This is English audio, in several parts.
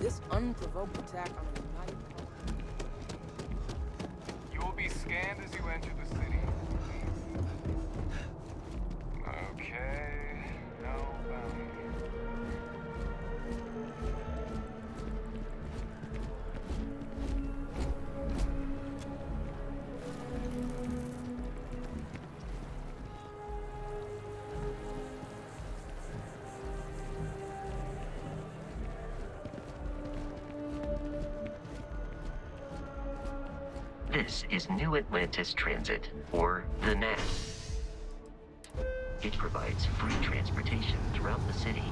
This unprovoked attack on a united colony. You will be scanned as you enter the city. Okay, no bounty. This is New Atlantis Transit, or the NAT. It provides free transportation throughout the city.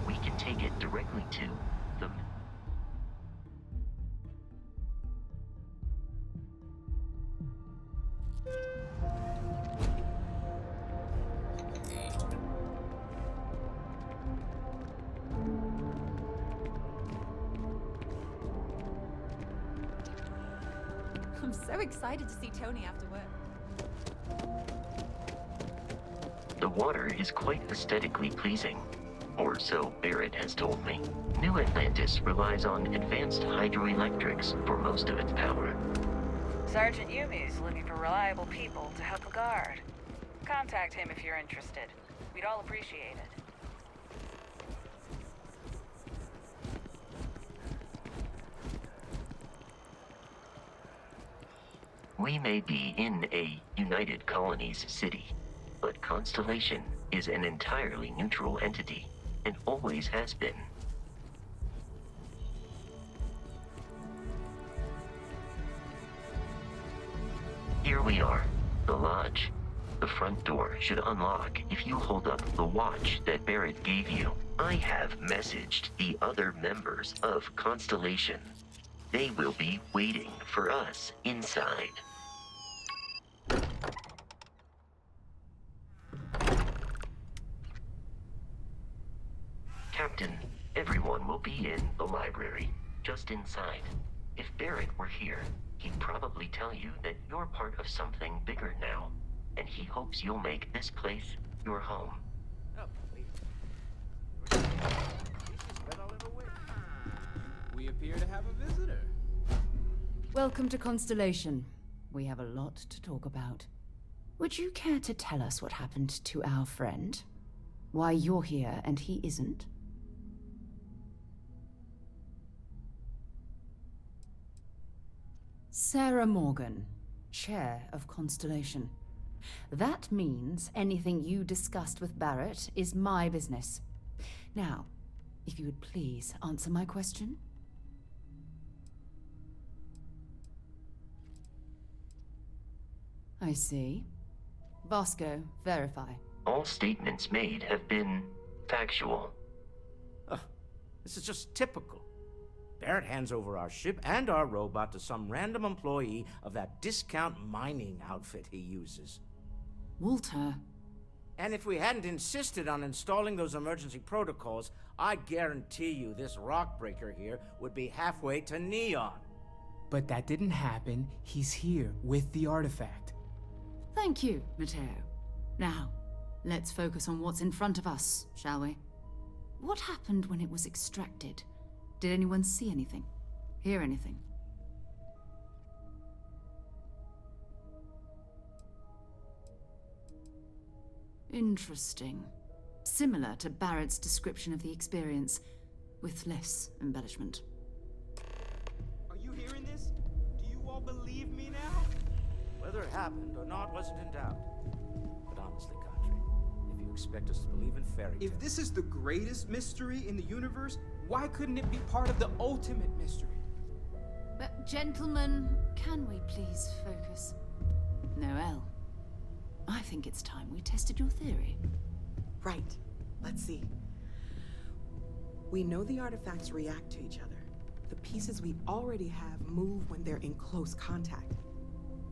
We can take it directly to the... I'm so excited to see Tony after work. The water is quite aesthetically pleasing, or so Barrett has told me. New Atlantis relies on advanced hydroelectrics for most of its power. Sergeant Yumi's looking for reliable people to help the guard. Contact him if you're interested. We'd all appreciate it. We may be in a United Colonies city, but Constellation is an entirely neutral entity, and always has been. Here we are, the lodge. The front door should unlock if you hold up the watch that Barrett gave you. I have messaged the other members of Constellation. They will be waiting for us inside. Captain, everyone will be in the library, just inside. If Barrett were here, he'd probably tell you that you're part of something bigger now, and he hopes you'll make this place your home. We appear to have a visitor. Welcome to Constellation. We have a lot to talk about. Would you care to tell us what happened to our friend? Why you're here and he isn't? Sarah Morgan, Chair of Constellation. That means anything you discussed with Barrett is my business. Now, if you would please answer my question. I see. Vasco, verify. All statements made have been factual. This is just typical. Barrett hands over our ship and our robot to some random employee of that discount mining outfit he uses. Walter. And if we hadn't insisted on installing those emergency protocols, I guarantee you this rock breaker here would be halfway to Neon. But that didn't happen. He's here with the artifact. Thank you, Matteo. Now, let's focus on what's in front of us, shall we? What happened when it was extracted? Did anyone see anything? Hear anything? Interesting. Similar to Barrett's description of the experience, with less embellishment. Are you hearing this? Do you all believe me now? Whether it happened or not wasn't in doubt. But honestly, Country, if you expect us to believe in fairy tales... If this is the greatest mystery in the universe, why couldn't it be part of the ultimate mystery? But gentlemen, can we please focus? Noel, I think it's time we tested your theory. Right. Let's see. We know the artifacts react to each other. The pieces we already have move when they're in close contact.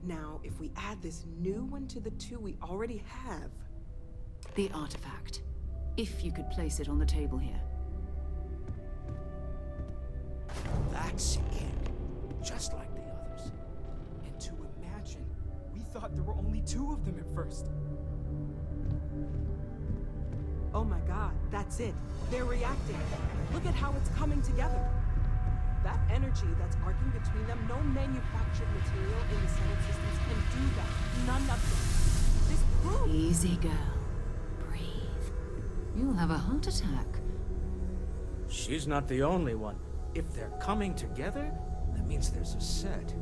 Now, if we add this new one to the two we already have... The artifact. If you could place it on the table here. That's it. Just like the others. And to imagine, we thought there were only two of them at first. Oh my god, that's it. They're reacting. Look at how it's coming together. That energy that's arcing between them, no manufactured material in the settled systems can do that. None of them. This proves... Easy, girl. Breathe. You'll have a heart attack. She's not the only one. If they're coming together, that means there's a set.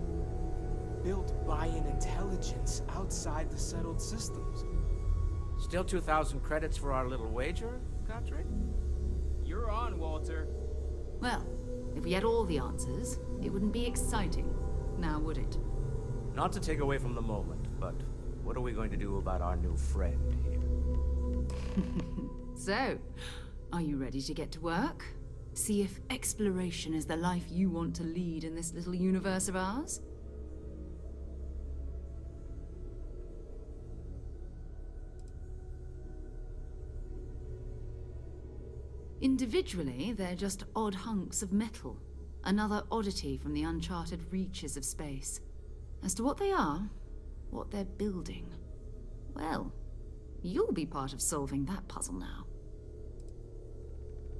Built by an intelligence outside the settled systems. Still 2,000 credits for our little wager, Godric? You're on, Walter. Well, if we had all the answers, it wouldn't be exciting, now would it? Not to take away from the moment, but what are we going to do about our new friend here? So, are you ready to get to work? See if exploration is the life you want to lead in this little universe of ours? Individually, they're just odd hunks of metal. Another oddity from the uncharted reaches of space. As to what they are, what they're building, well, you'll be part of solving that puzzle now.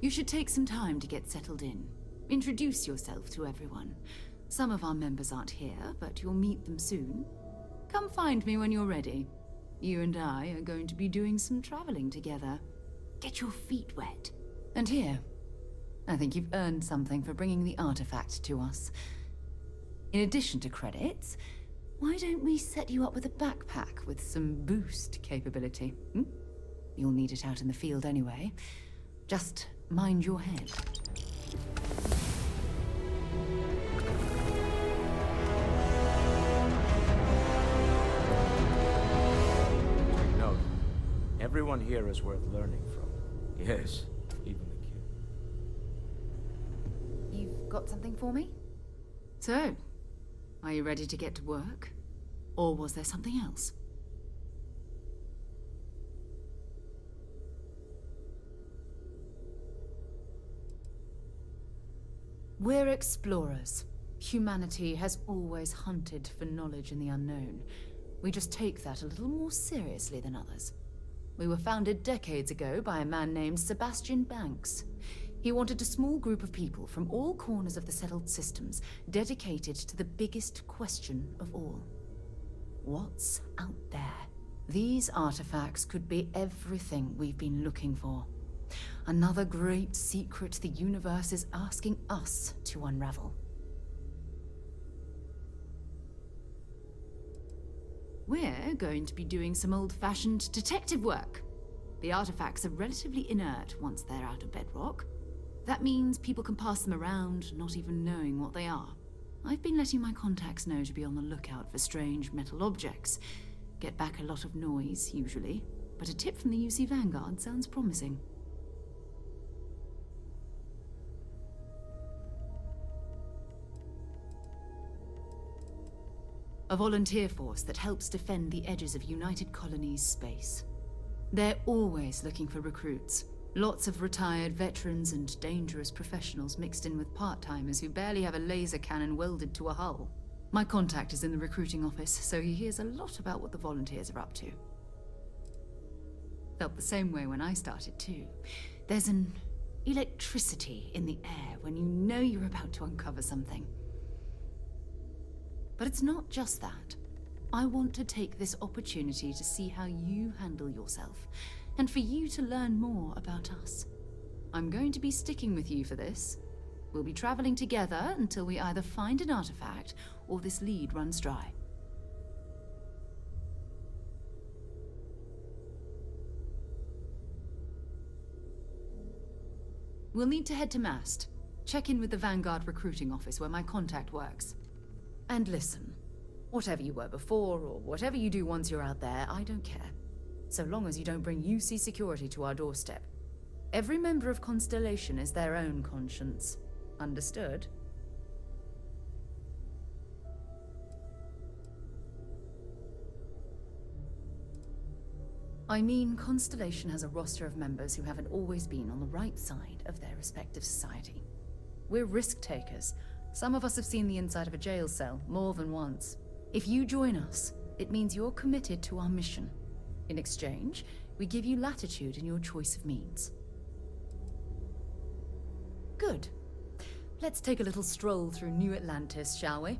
You should take some time to get settled in. Introduce yourself to everyone. Some of our members aren't here, but you'll meet them soon. Come find me when you're ready. You and I are going to be doing some traveling together. Get your feet wet. And here, I think you've earned something for bringing the artifact to us. In addition to credits, why don't we set you up with a backpack with some boost capability? You'll need it out in the field anyway. Just mind your head. Take note. Everyone here is worth learning from. Yes, even the kid. You've got something for me? So, are you ready to get to work? Or was there something else? We're explorers. Humanity has always hunted for knowledge in the unknown. We just take that a little more seriously than others. We were founded decades ago by a man named Sebastian Banks. He wanted a small group of people from all corners of the settled systems, dedicated to the biggest question of all. What's out there? These artifacts could be everything we've been looking for. Another great secret the universe is asking us to unravel. We're going to be doing some old-fashioned detective work. The artifacts are relatively inert once they're out of bedrock. That means people can pass them around, not even knowing what they are. I've been letting my contacts know to be on the lookout for strange metal objects. Get back a lot of noise, usually, but a tip from the UC Vanguard sounds promising. A volunteer force that helps defend the edges of United Colonies space. They're always looking for recruits. Lots of retired veterans and dangerous professionals mixed in with part-timers who barely have a laser cannon welded to a hull. My contact is in the recruiting office, so he hears a lot about what the volunteers are up to. Felt the same way when I started too. There's an electricity in the air when you know you're about to uncover something. But it's not just that. I want to take this opportunity to see how you handle yourself, and for you to learn more about us. I'm going to be sticking with you for this. We'll be traveling together until we either find an artifact or this lead runs dry. We'll need to head to Mast. Check in with the Vanguard recruiting office where my contact works. And listen, whatever you were before, or whatever you do once you're out there, I don't care. So long as you don't bring UC security to our doorstep. Every member of Constellation is their own conscience. Understood? I mean, Constellation has a roster of members who haven't always been on the right side of their respective society. We're risk takers. Some of us have seen the inside of a jail cell more than once. If you join us, it means you're committed to our mission. In exchange, we give you latitude in your choice of means. Good. Let's take a little stroll through New Atlantis, shall we?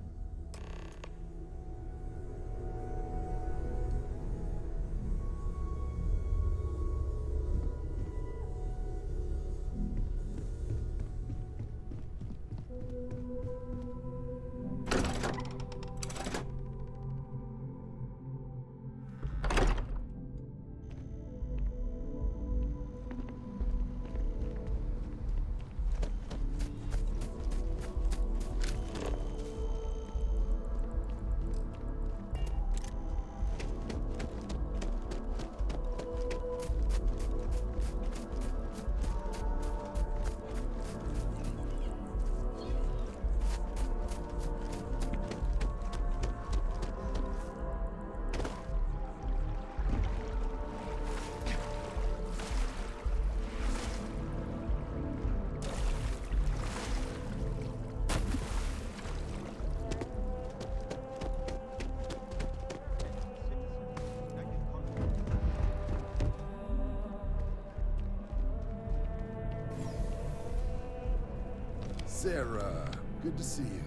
Sarah, good to see you.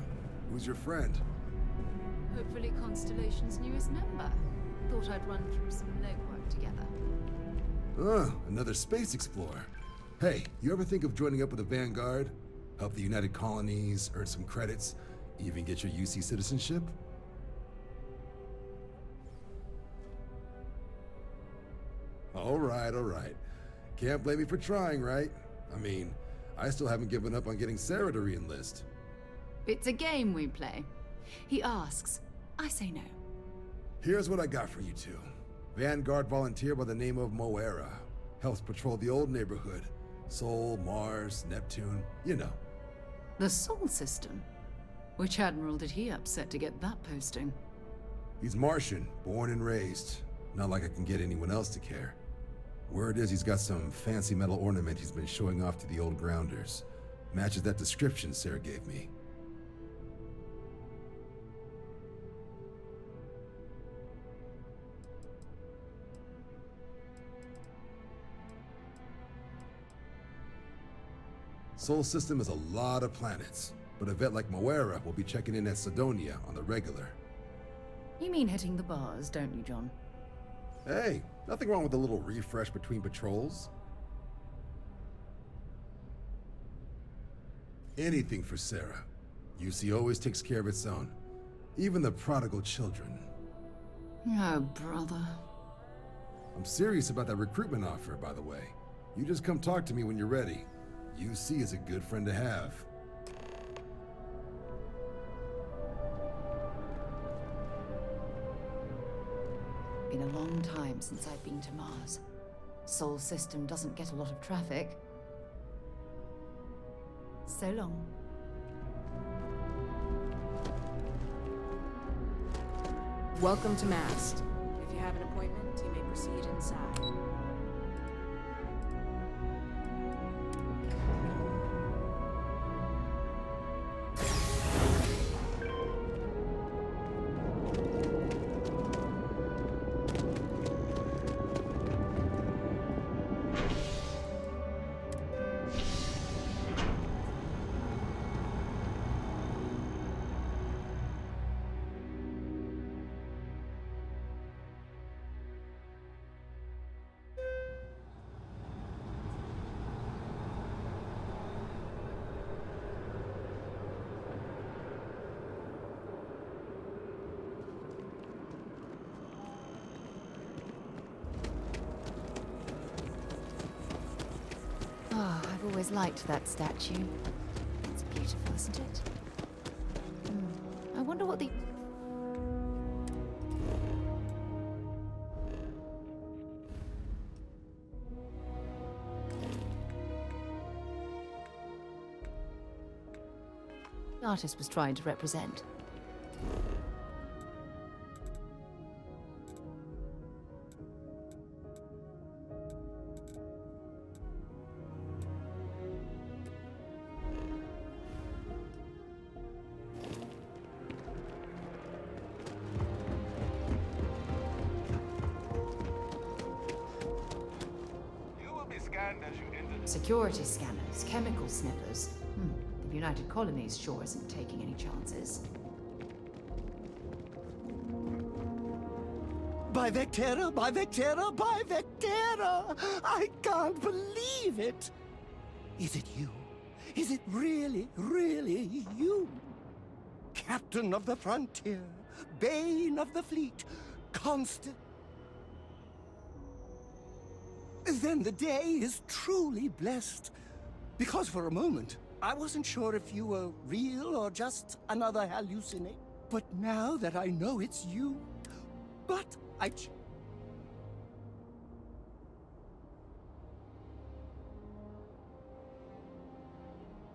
Who's your friend? Hopefully Constellation's newest member. Thought I'd run through some legwork together. Another space explorer. Hey, you ever think of joining up with the Vanguard? Help the United Colonies, earn some credits, even get your UC citizenship? All right. Can't blame me for trying, right? I mean, I still haven't given up on getting Sarah to re-enlist. It's a game we play. He asks, I say no. Here's what I got for you two. Vanguard volunteer by the name of Moira. Helps patrol the old neighborhood. Sol, Mars, Neptune, you know. The Sol system? Which admiral did he upset to get that posting? He's Martian, born and raised. Not like I can get anyone else to care. Word is he's got some fancy metal ornament he's been showing off to the old grounders. Matches that description Sarah gave me. Sol system is a lot of planets, but a vet like Moira will be checking in at Sidonia on the regular. You mean hitting the bars, don't you, John? Hey, nothing wrong with a little refresh between patrols. Anything for Sarah. UC always takes care of its own. Even the prodigal children. Oh, brother. I'm serious about that recruitment offer, by the way. You just come talk to me when you're ready. UC is a good friend to have. Been a long time since I've been to Mars. Sol system doesn't get a lot of traffic. So long. Welcome to Mast. If you have an appointment, you may proceed inside. Oh, I've always liked that statue. It's beautiful, isn't it? I wonder what the... the artist was trying to represent. You will be scanned as you enter. Security scanners, chemical sniffers. They've United Colonies sure isn't taking any chances. By Vectera, by Vectera, by Vectera! I can't believe it! Is it you? Is it really, really you? Captain of the frontier, bane of the fleet, constant... Then the day is truly blessed. Because for a moment, I wasn't sure if you were real or just another hallucinate. But now that I know it's you, but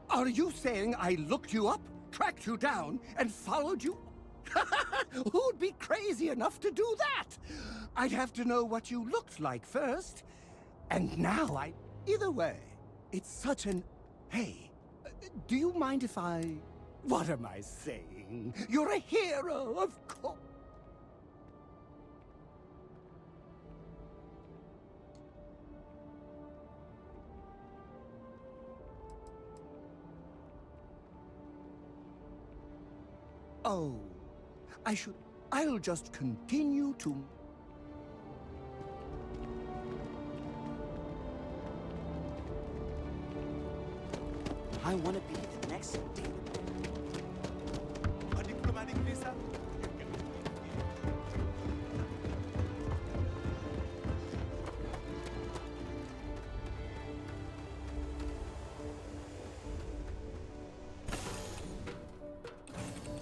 Are you saying I looked you up, tracked you down, and followed you? Who'd be crazy enough to do that? I'd have to know what you looked like first. And now Either way, it's such an... Hey, do you mind if I... What am I saying? You're a hero, of course. Oh, I'll just continue to... I want to be the next date. A diplomatic visa?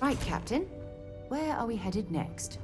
Right, Captain. Where are we headed next?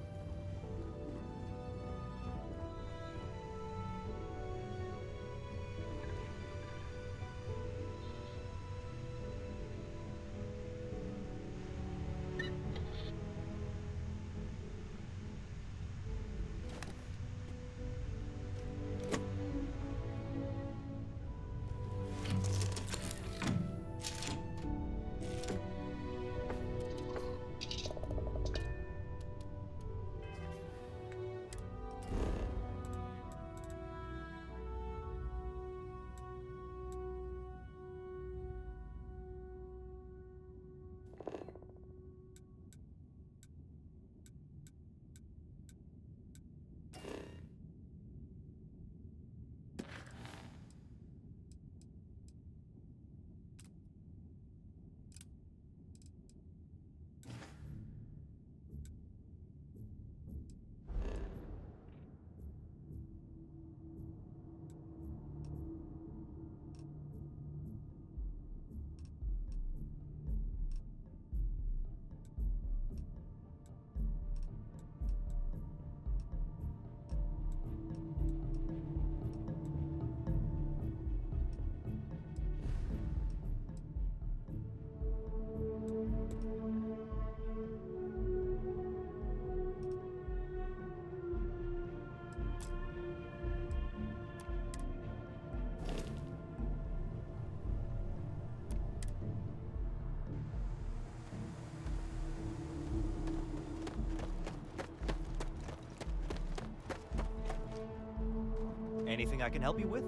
Anything I can help you with?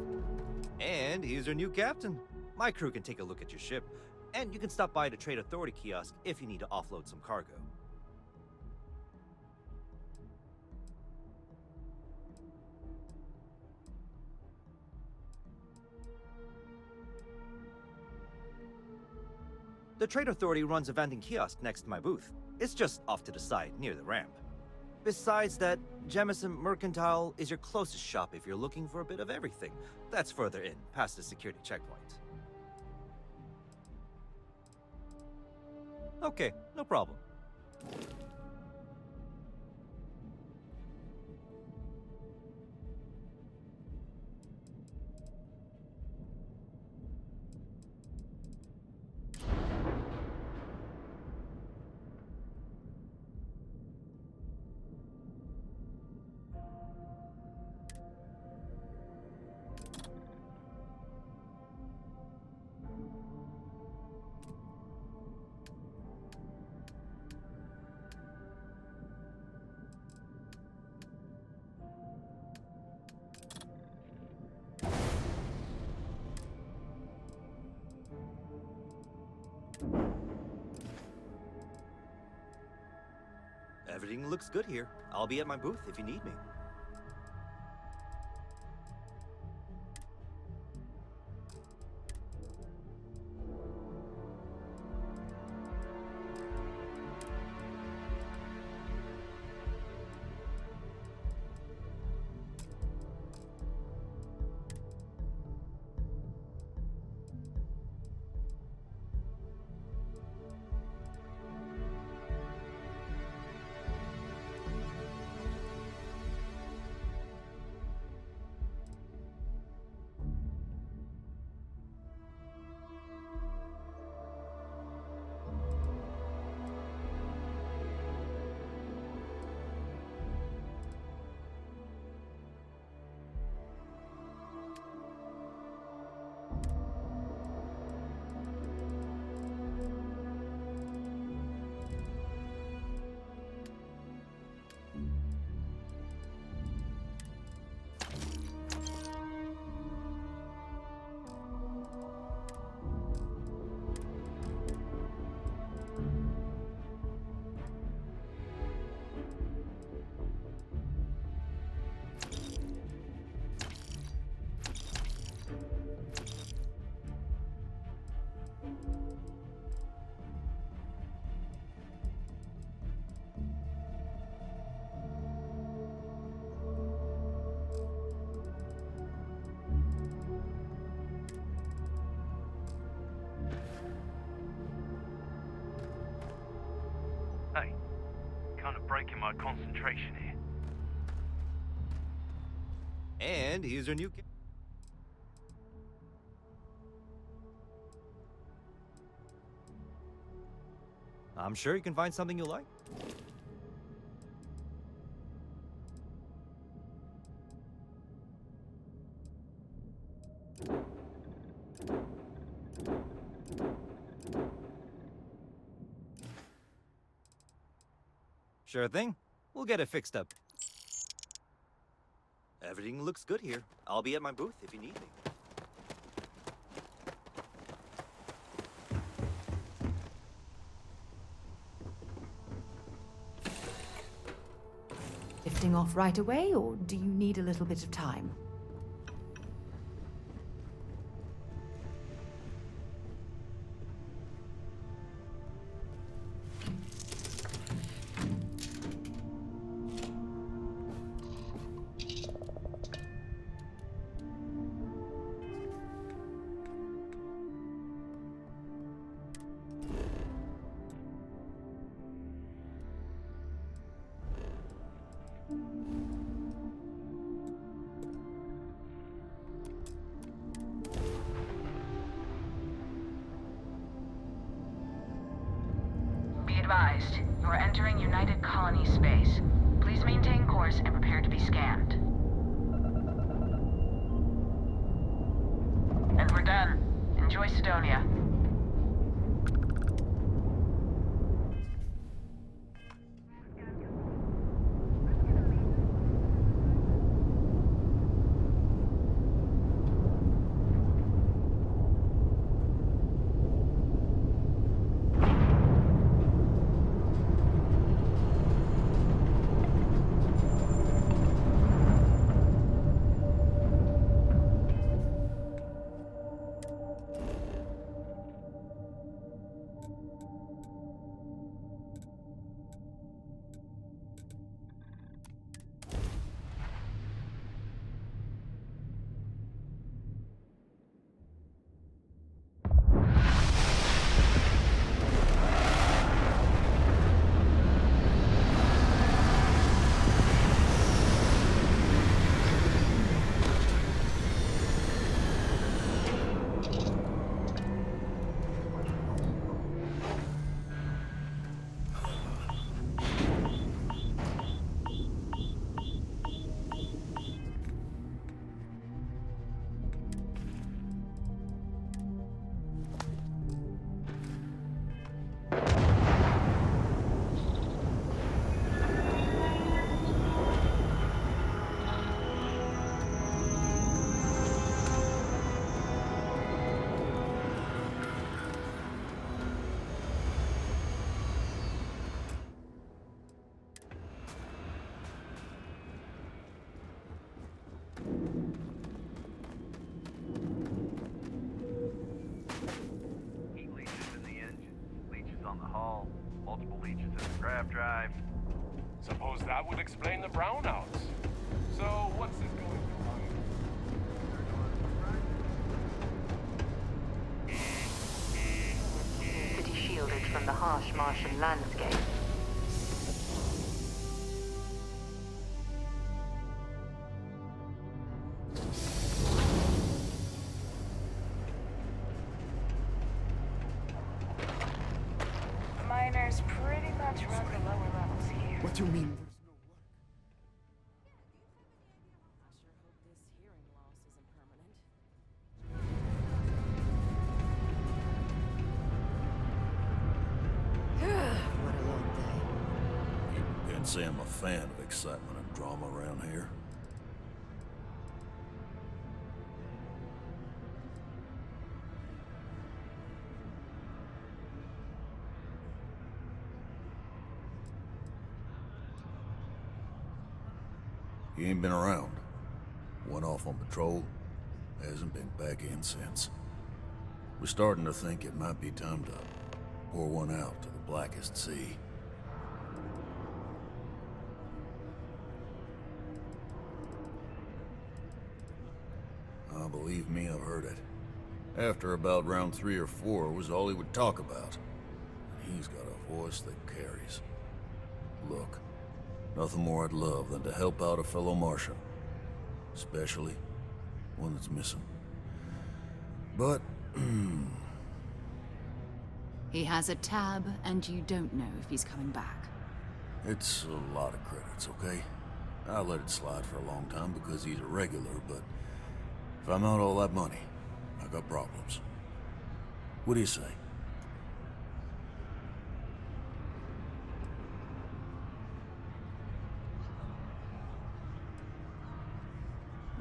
And here's your new captain. My crew can take a look at your ship, and you can stop by the Trade Authority kiosk if you need to offload some cargo. The Trade Authority runs a vending kiosk next to my booth. It's just off to the side, near the ramp. Besides that, Jemison Mercantile is your closest shop if you're looking for a bit of everything. That's further in, past the security checkpoint. Okay, no problem. Everything looks good here. I'll be at my booth if you need me. Hey, kind of breaking my concentration here. And here's your new... I'm sure you can find something you like. Sure thing. We'll get it fixed up. Everything looks good here. I'll be at my booth if you need me. Lifting off right away, or do you need a little bit of time? Advised, you are entering United Colony space. Please maintain course and prepare to be scanned. And we're done. Enjoy Sidonia. That would explain the brownouts. So, what's it going to run? City shielded from the harsh Martian landscape. Miners pretty much run the lower levels here. What do you mean? What a long day. You can say I'm a fan of excitement and drama around here. He ain't been around. Went off on patrol. Hasn't been back in since. We're starting to think it might be time to pour one out to the blackest sea. Believe me, I've heard it. After about round 3 or 4 was all he would talk about. And he's got a voice that carries. Look, nothing more I'd love than to help out a fellow Martian. Especially one that's missing. But, He has a tab, and you don't know if he's coming back. it's a lot of credits, okay? I let it slide for a long time because he's a regular, but if I'm out all that money, I got problems. What do you say?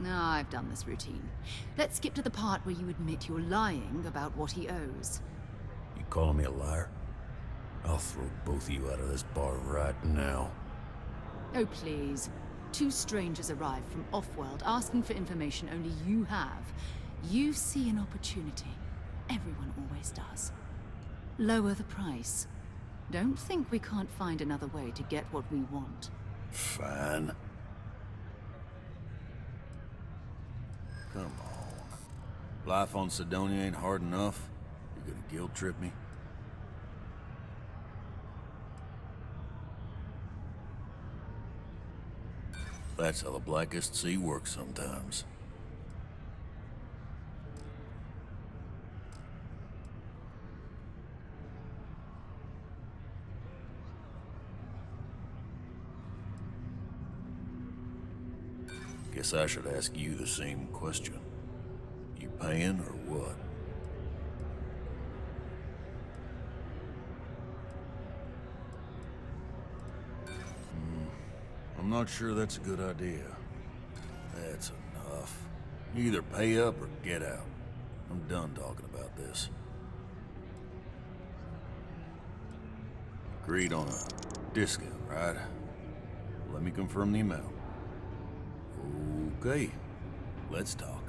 No, I've done this routine. Let's skip to the part where you admit you're lying about what he owes. You calling me a liar? I'll throw both of you out of this bar right now. Oh, please. 2 strangers arrive from off-world asking for information only you have. You see an opportunity. Everyone always does. Lower the price. Don't think we can't find another way to get what we want. Fine. Come on. Life on Sidonia ain't hard enough. You're gonna guilt trip me? That's how the Blackest Sea works sometimes. Guess I should ask you the same question. You paying or what? I'm not sure that's a good idea. That's enough. You either pay up or get out. I'm done talking about this. Agreed on a discount, right? Let me confirm the amount. Okay, let's talk.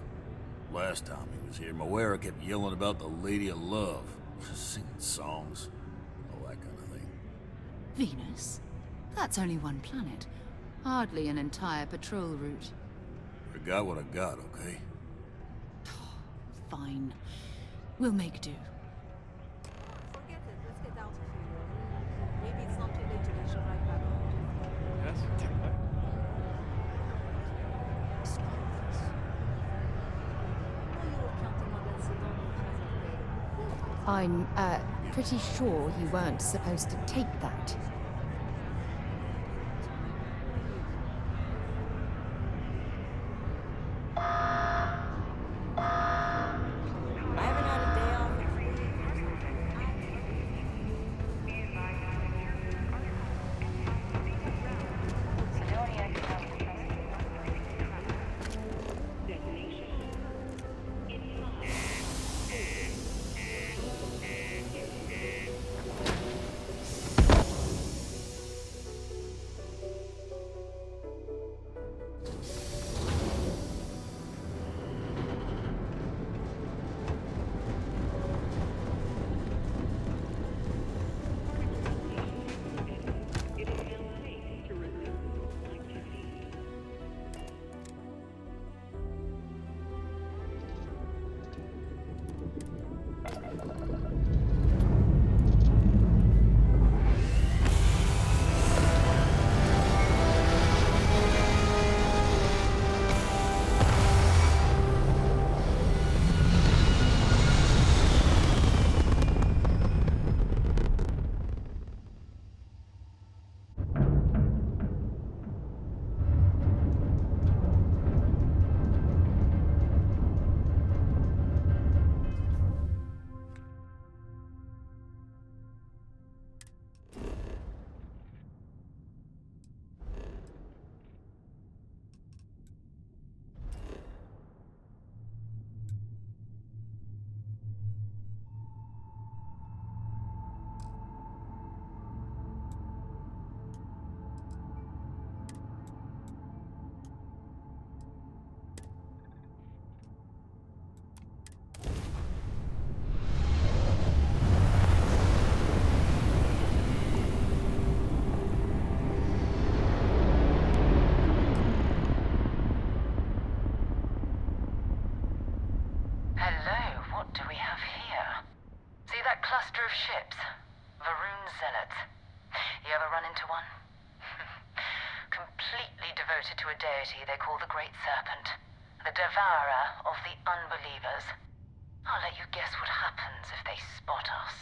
Last time he was here, Moera kept yelling about the Lady of Love, singing songs, all that kind of thing. Venus? That's only one planet. Hardly an entire patrol route. I got what I got, okay? Fine. We'll make do. Forget it. Let's get out of here. Maybe it's not too late to get your ride back home. Yes? I'm, pretty sure you weren't supposed to take that. devoted to a deity they call the Great Serpent, the devourer of the unbelievers. I'll let you guess what happens if they spot us.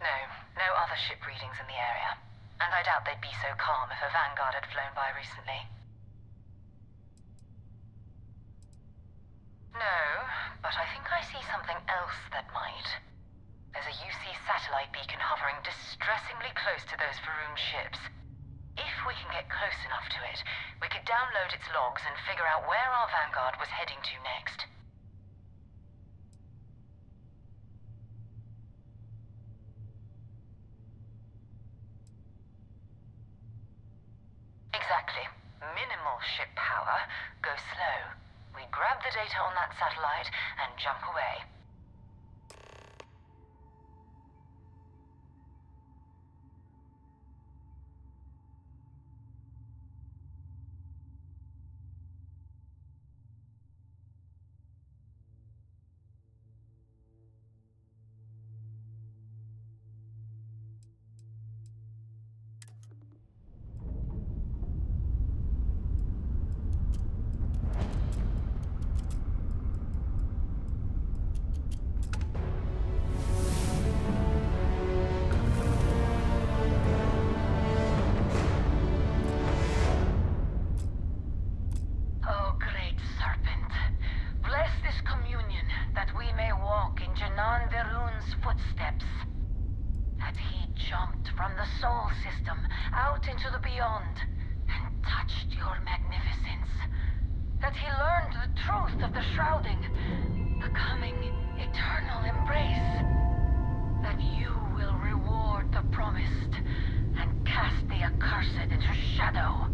No, no other ship readings in the area. And I doubt they'd be so calm if a Vanguard had flown by recently. No, but I think I see something else that might. There's a UC satellite beacon hovering distressingly close to those Faroon ships. If we can get close enough to it, we could download its logs and figure out where our Vanguard was heading to next. Exactly. Minimal ship power. Go slow. We grab the data on that satellite and jump away. Oh, great serpent, bless this communion that we may walk in Janan Veroon's footsteps. That he jumped from the Sol system out into the beyond and touched your magnificence. That he learned the truth of the shrouding, the coming eternal embrace. That you will reward the promised and cast the accursed into shadow.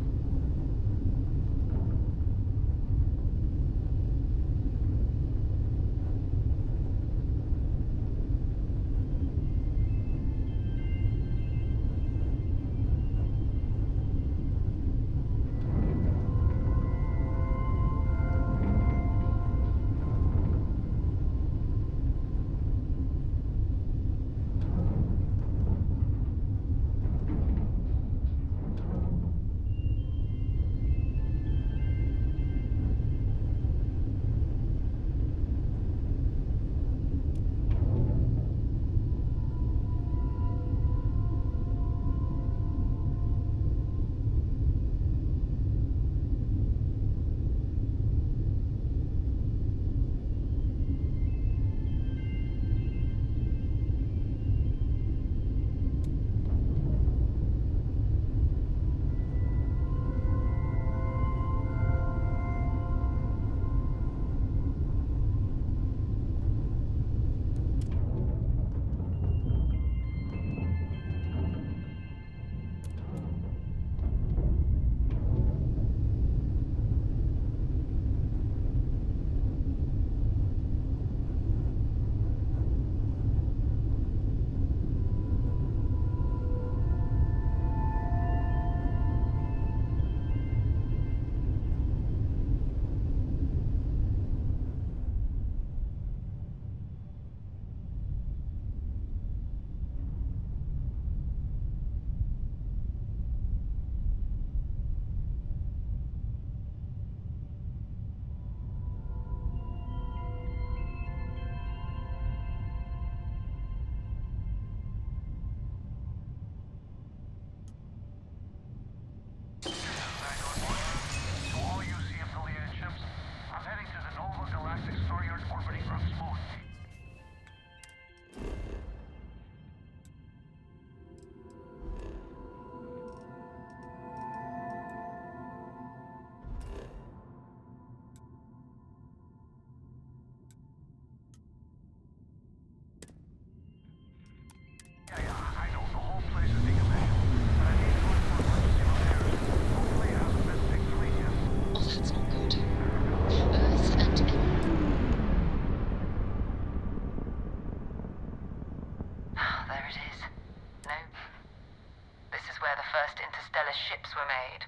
Ships were made.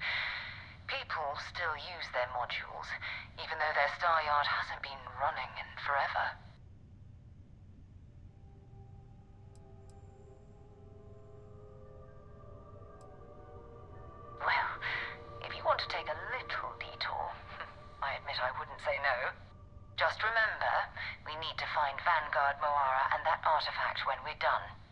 People still use their modules, even though their star yard hasn't been running in forever. artifact when we're done.